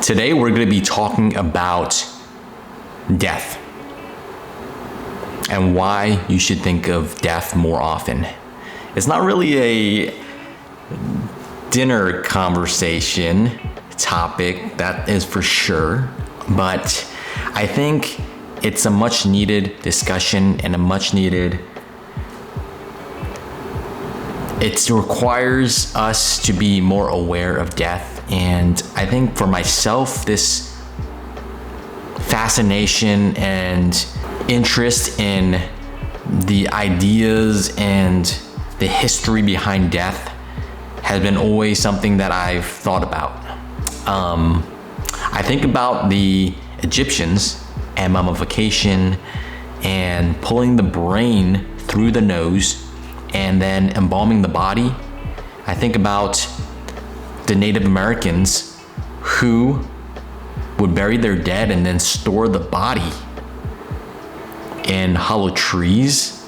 Today we're going to be talking about death and why you should think of death more often. It's not really a dinner conversation topic, that is for sure, but I think it's a much needed discussion and a much needed, it requires us to be more aware of death. And I think for myself, this fascination and interest in the ideas and the history behind death has been always something that I've thought about. I think about the Egyptians and mummification and pulling the brain through the nose and then embalming the body. I think about the Native Americans who would bury their dead and then store the body in hollow trees.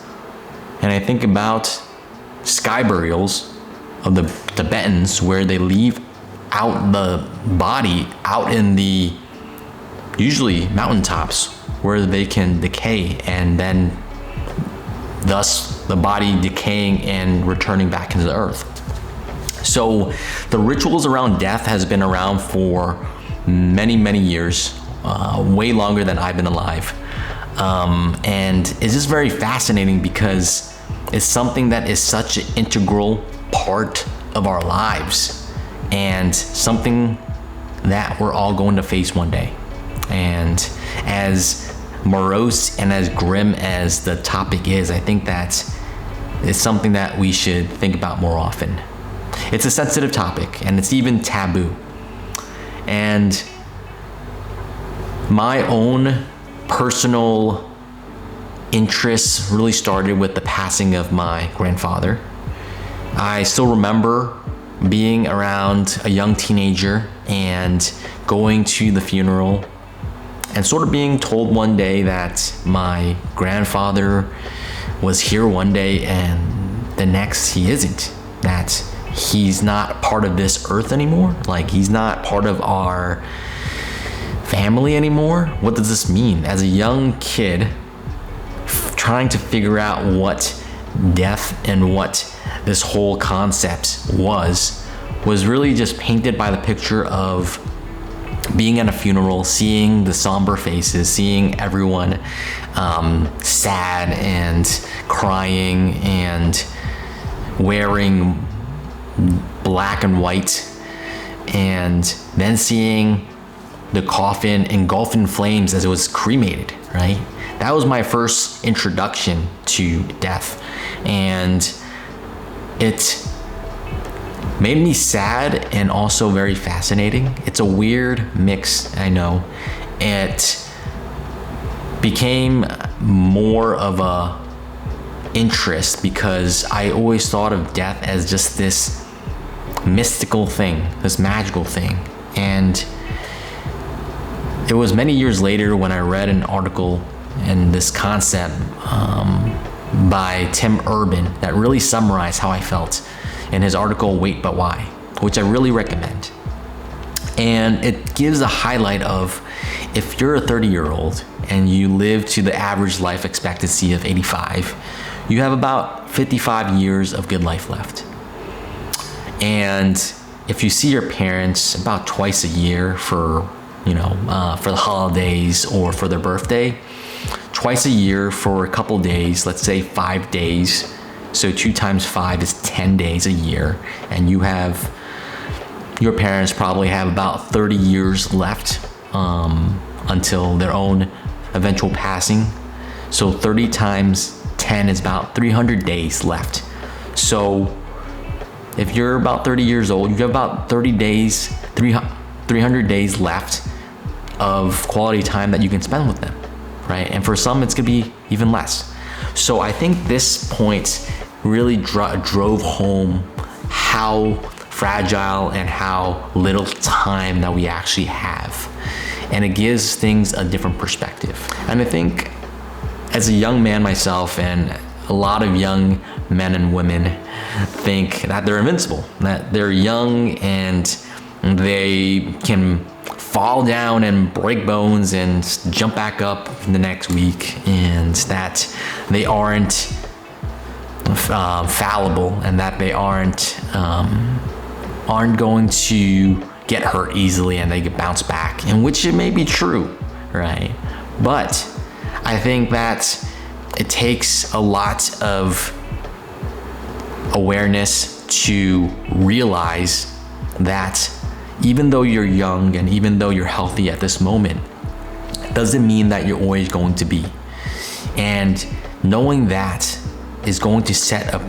And I think about sky burials of the Tibetans where they leave out the body out in the usually mountaintops where they can decay, and then thus the body decaying and returning back into the earth. So the rituals around death has been around for many years, way longer than I've been alive. And it's just very fascinating because it's something that is such an integral part of our lives and something that we're all going to face one day. And as morose and as grim as the topic is, I think that it's something that we should think about more often. It's a sensitive topic and it's even taboo. And my own personal interests really started with the passing of my grandfather. I still remember being around a young teenager and going to the funeral and sort of being told one day that my grandfather was here one day and the next he isn't, that he's not part of this earth anymore, like he's not part of our family anymore. What does this mean? As a young kid, trying to figure out what death and what this whole concept was really just painted by the picture of being at a funeral, seeing the somber faces, seeing everyone sad and crying and wearing black and white, and then seeing the coffin engulfed in flames as it was cremated, right? That was my first introduction to death. And it made me sad and also very fascinating. It's a weird mix, I know. It became more of a interest because I always thought of death as just this mystical thing, this magical thing. And it was many years later when I read an article and this concept by Tim Urban that really summarized how I felt in his article, Wait But Why, which I really recommend. And it gives a highlight of if you're a 30-year-old and you live to the average life expectancy of 85, you have about 55 years of good life left. And if you see your parents about twice a year for the holidays or for their birthday, twice a year for a couple days, let's say 5 days. So 2 times 5 is 10 days a year. And your parents probably have about 30 years left until their own eventual passing. So 30 times 10 is about 300 days left. So if you're about 30 years old, you have about 30 days, 300 days left of quality time that you can spend with them, right? And for some, it's gonna be even less. So I think this point really drove home how fragile and how little time that we actually have. And it gives things a different perspective. And I think as a young man myself, and a lot of young men and women think that they're invincible, that they're young and they can fall down and break bones and jump back up the next week, and that they aren't fallible, and that they aren't going to get hurt easily, and they can bounce back, and which it may be true, right? But I think that it takes a lot of awareness to realize that even though you're young and even though you're healthy at this moment, it doesn't mean that you're always going to be. And knowing that is going to set a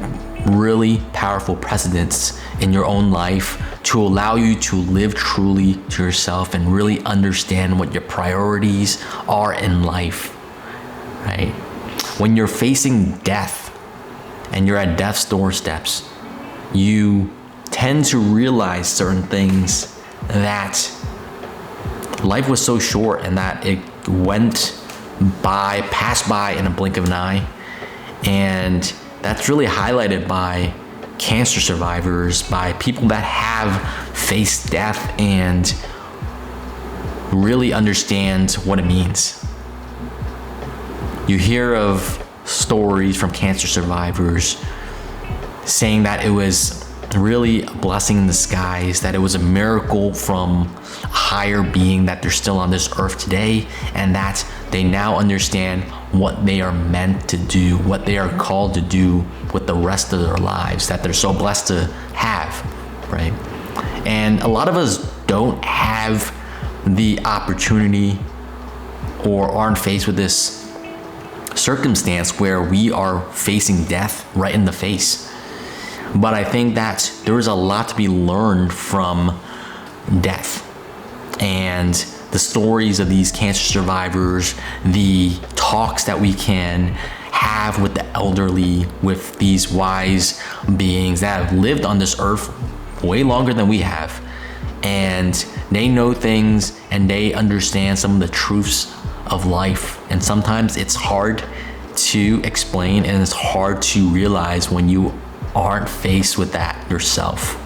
really powerful precedence in your own life to allow you to live truly to yourself and really understand what your priorities are in life, right? When you're facing death and you're at death's doorsteps, you tend to realize certain things, that life was so short and that it passed by in a blink of an eye. And that's really highlighted by cancer survivors, by people that have faced death and really understand what it means. You hear of stories from cancer survivors saying that it was really a blessing in disguise, that it was a miracle from a higher being that they're still on this earth today, and that they now understand what they are meant to do, what they are called to do with the rest of their lives that they're so blessed to have, right? And a lot of us don't have the opportunity or aren't faced with this circumstance where we are facing death right in the face. But I think that there is a lot to be learned from death and the stories of these cancer survivors, the talks that we can have with the elderly, with these wise beings that have lived on this earth way longer than we have. And they know things and they understand some of the truths of life. And sometimes it's hard to explain and it's hard to realize when you aren't faced with that yourself.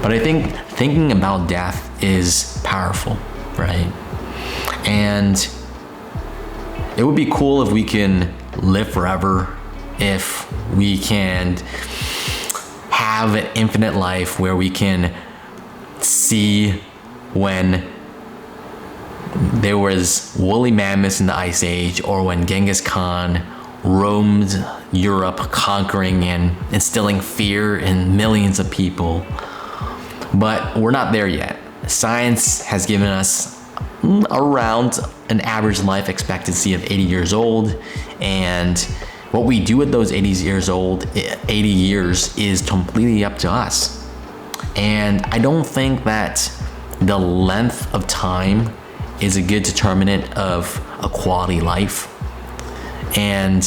But I think thinking about death is powerful, right? And it would be cool if we can live forever, if we can have an infinite life where we can see when there was woolly mammoths in the Ice Age, or when Genghis Khan roamed Europe, conquering and instilling fear in millions of people. But we're not there yet. Science has given us around an average life expectancy of 80 years old, and what we do with those 80 years is completely up to us. And I don't think that the length of time is a good determinant of a quality life. And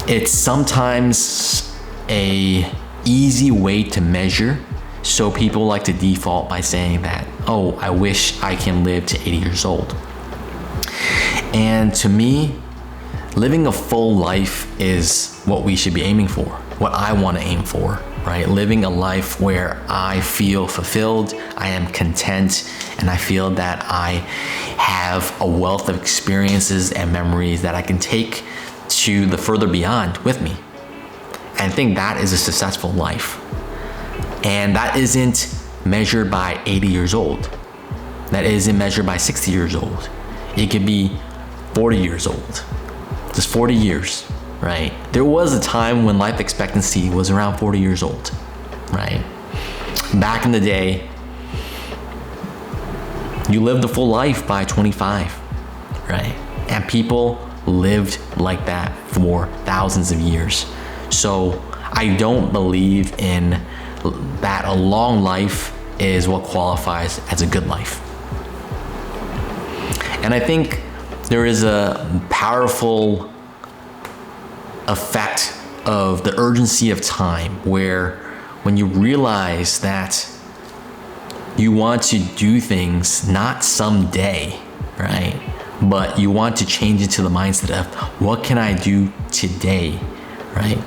it's sometimes a easy way to measure. So people like to default by saying that, oh, I wish I can live to 80 years old. And to me, living a full life is what we should be aiming for, what I want to aim for, right? Living a life where I feel fulfilled, I am content, and I feel that I have a wealth of experiences and memories that I can take to the further beyond with me. And I think that is a successful life. And that isn't measured by 80 years old. That isn't measured by 60 years old. It could be 40 years old. Just 40 years, right? There was a time when life expectancy was around 40 years old, right? Back in the day, you lived a full life by 25, right? And people lived like that for thousands of years. So I don't believe in that a long life is what qualifies as a good life. And I think there is a powerful effect of the urgency of time, where when you realize that you want to do things not someday, right? But you want to change into the mindset of what can I do today, right?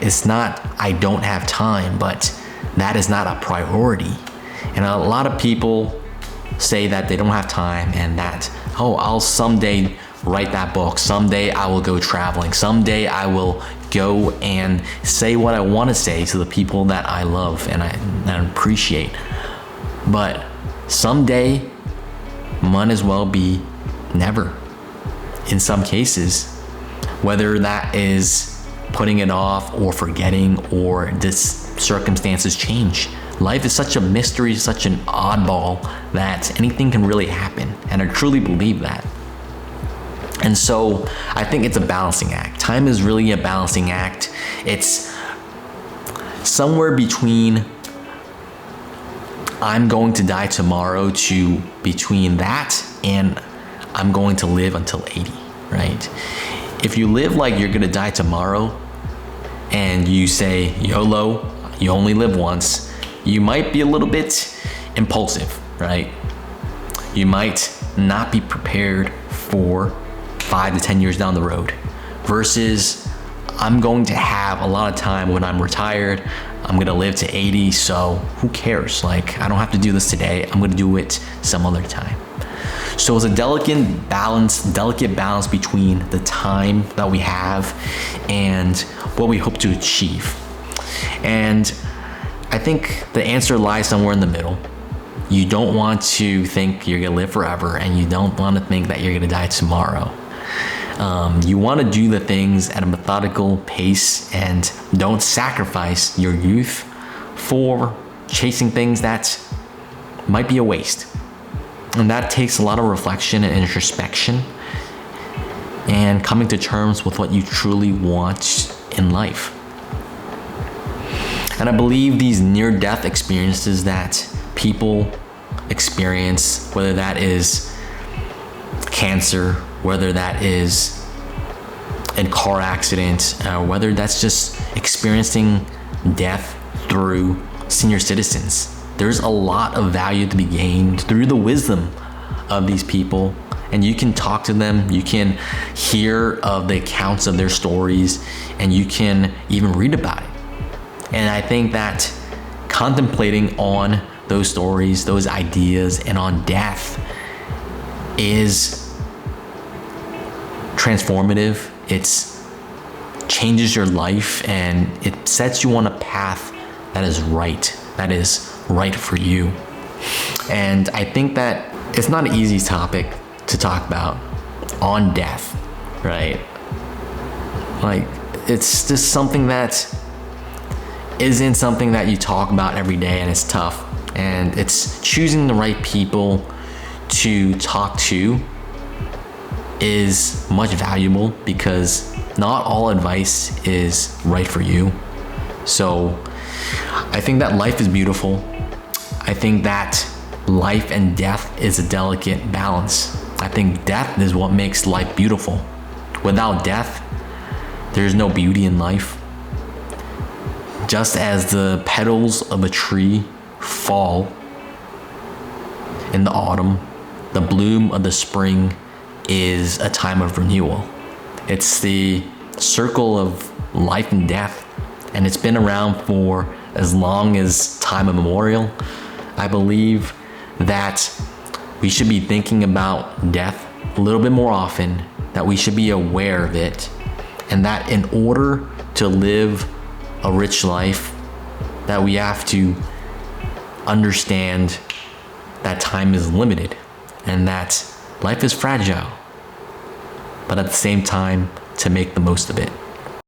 It's not I don't have time, but that is not a priority. And a lot of people say that they don't have time and that, oh, I'll someday write that book. Someday I will go traveling. Someday I will go and say what I want to say to the people that I love and I appreciate. But someday might as well be never in some cases, whether that is putting it off or forgetting or just circumstances change. Life is such a mystery, such an oddball that anything can really happen. And I truly believe that. And so I think it's a balancing act. Time is really a balancing act. It's somewhere between I'm going to die tomorrow to between that and I'm going to live until 80, right? If you live like you're gonna die tomorrow and you say YOLO, you only live once, you might be a little bit impulsive, right? You might not be prepared for 5 to 10 years down the road versus I'm going to have a lot of time when I'm retired. I'm gonna live to 80, so who cares? Like, I don't have to do this today. I'm gonna do it some other time. So it's a delicate balance between the time that we have and what we hope to achieve. And I think the answer lies somewhere in the middle. You don't want to think you're gonna live forever, and you don't want to think that you're gonna die tomorrow. You want to do the things at a methodical pace and don't sacrifice your youth for chasing things that might be a waste. And that takes a lot of reflection and introspection and coming to terms with what you truly want in life. And I believe these near-death experiences that people experience, whether that is cancer, whether that is a car accident, whether that's just experiencing death through senior citizens, there's a lot of value to be gained through the wisdom of these people. And you can talk to them, you can hear of the accounts of their stories, and you can even read about it. And I think that contemplating on those stories, those ideas, and on death is transformative. It's changes your life and it sets you on a path that is right for you. And I think that it's not an easy topic to talk about on death, right? Like, it's just something that isn't something that you talk about every day, and it's tough. And it's choosing the right people to talk to is much valuable because not all advice is right for you. So I think that life is beautiful. I think that life and death is a delicate balance. I think death is what makes life beautiful. Without death, there's no beauty in life. Just as the petals of a tree fall in the autumn, the bloom of the spring is a time of renewal. It's the circle of life and death, and it's been around for as long as time immemorial. I believe that we should be thinking about death a little bit more often, that we should be aware of it, and that in order to live a rich life, that we have to understand that time is limited and that life is fragile, but at the same time, to make the most of it.